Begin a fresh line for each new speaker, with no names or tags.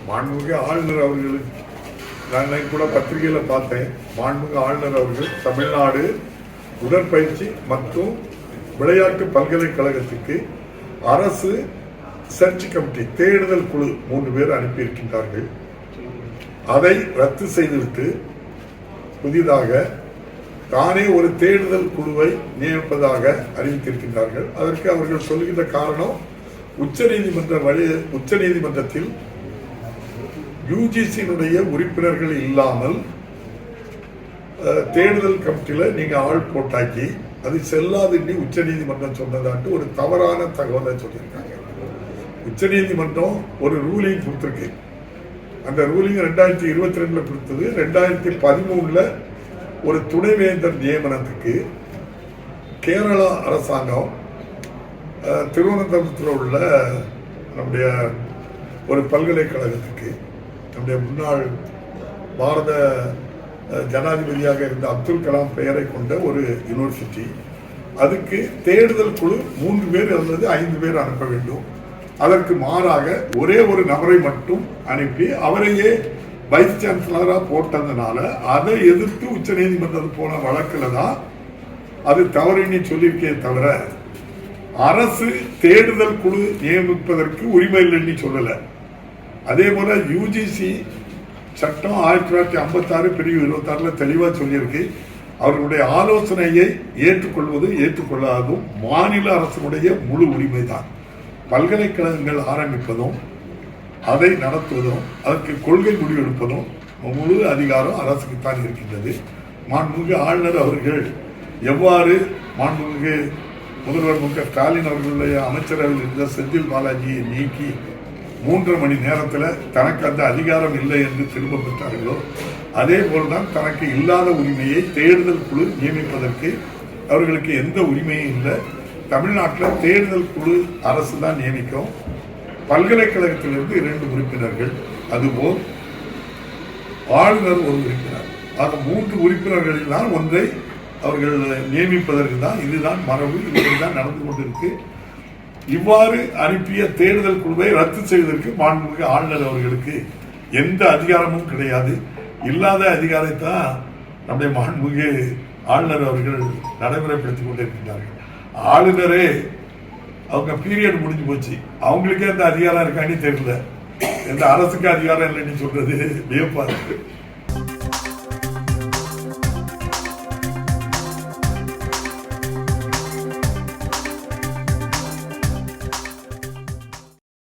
மாண்புமிகு ஆளுநர் அவர்களுக்கு நான் கூட பத்திரிகையில் பார்த்தேன். மாண்புமிகு ஆளுநர் அவர்கள் தமிழ்நாடு உடற்பயிற்சி மற்றும் விளையாட்டு பல்கலைக்கழகத்துக்கு அரசு சர்ச் கமிட்டி தேடுதல் குழு 3 பேர் அனுப்பியிருக்கின்றார்கள். அதை ரத்து செய்துவிட்டு புதிதாக தானே ஒரு தேடுதல் குழுவை நியமிப்பதாக அறிவித்திருக்கின்றார்கள். அதற்கு அவர்கள் சொல்லுகின்ற காரணம், உச்சநீதிமன்றத்தில் யுஜிசியினுடைய உறுப்பினர்கள் இல்லாமல் தேடுதல் கமிட்டியில் நீங்க ஆள் போட்டாக்கி அது செல்லாதுன்னு உச்சநீதிமன்றம் சொன்னதாட்டு ஒரு தவறான தகவலை சொல்லியிருக்காங்க. உச்சநீதிமன்றம் ஒரு ரூலிங் கொடுத்திருக்கு. அந்த ரூலிங் 2022 கொடுத்தது. 2013 ஒரு துணைவேந்தர் நியமனத்துக்கு கேரளா அரசாங்கம் திருவனந்தபுரத்தில் உள்ள நம்முடைய ஒரு பல்கலைக்கழகத்துக்கு நம்முடைய முன்னாள் பாரத ஜனாதிபதியாக இருந்த அப்துல் கலாம் பெயரை கொண்ட ஒரு யூனிவர்சிட்டி, அதுக்கு தேடுதல் குழு 3 பேர் அல்லது 5 பேர் அனுப்ப வேண்டும். அதற்கு மாறாக ஒரே ஒரு நபரை மட்டும் அனுப்பி அவரையே வைஸ் சான்சலராக போட்டதுனால அதை எதிர்த்து உச்ச நீதிமன்றம் போன வழக்கில் தான் அது தவறுன்னு சொல்லியிருக்கே தவிர அரசு தேடுதல் குழு நியமிப்பதற்கு உரிமை இல்லைன்னு சொல்லலை. அதே போல யுஜிசி சட்டம் 1956 பிரிவு 26 தெளிவாக சொல்லியிருக்கு. அவர்களுடைய ஆலோசனையை ஏற்றுக்கொள்வது ஏற்றுக்கொள்ளாததும் மாநில அரசுடைய முழு உரிமை தான். பல்கலைக்கழகங்கள் ஆரம்பிப்பதும் அதை நடத்துவதும் அதற்கு கொள்கை முடிவெடுப்பதும் முழு அதிகாரம் அரசுக்குத்தான் இருக்கின்றது. மாண்புமிகு ஆளுநர் அவர்கள் எவ்வாறு மாண்புமிகு முதல்வர் மு க ஸ்டாலின் அவர்களுடைய அமைச்சரவையில் இருந்த செந்தில் பாலாஜியை நீக்கி 3.5 மணி நேரத்தில் தனக்கு அந்த அதிகாரம் இல்லை என்று திரும்ப பெற்றார்களோ அதே போல்தான் தனக்கு இல்லாத உரிமையை தேடுதல் குழு நியமிப்பதற்கு அவர்களுக்கு எந்த உரிமையும் இல்லை. தமிழ்நாட்டில் தேடுதல் குழு அரசு தான் நியமிக்கும். பல்கலைக்கழகத்திலிருந்து 2 உறுப்பினர்கள், அதுபோல் ஆளுநர் ஒரு உறுப்பினர், ஆக 3 உறுப்பினர்களில் தான் ஒன்றை அவர்கள் நியமிப்பதற்கு தான் இதுதான் மரபு, இதுதான் நடந்து கொண்டிருக்கு. இவ்வாறு அனுப்பிய தேடுதல் குழுவை ரத்து செய்வதற்கு மாண்புமிகு ஆளுநர் அவர்களுக்கு எந்த அதிகாரமும் கிடையாது. இல்லாத அதிகாரத்தான் நம்முடைய மாண்புமிகு ஆளுநர் அவர்கள் நடைமுறைப்படுத்திக் கொண்டிருக்கின்றார்கள். ஆளுநரே அவங்க பீரியட் முடிஞ்சு போச்சு, அவங்களுக்கே அந்த அதிகாரம் இருக்கான்னு தெரியல. எந்த அரசுக்கு அதிகாரம் இல்லைன்னு சொல்றது வியப்பா இருக்கு.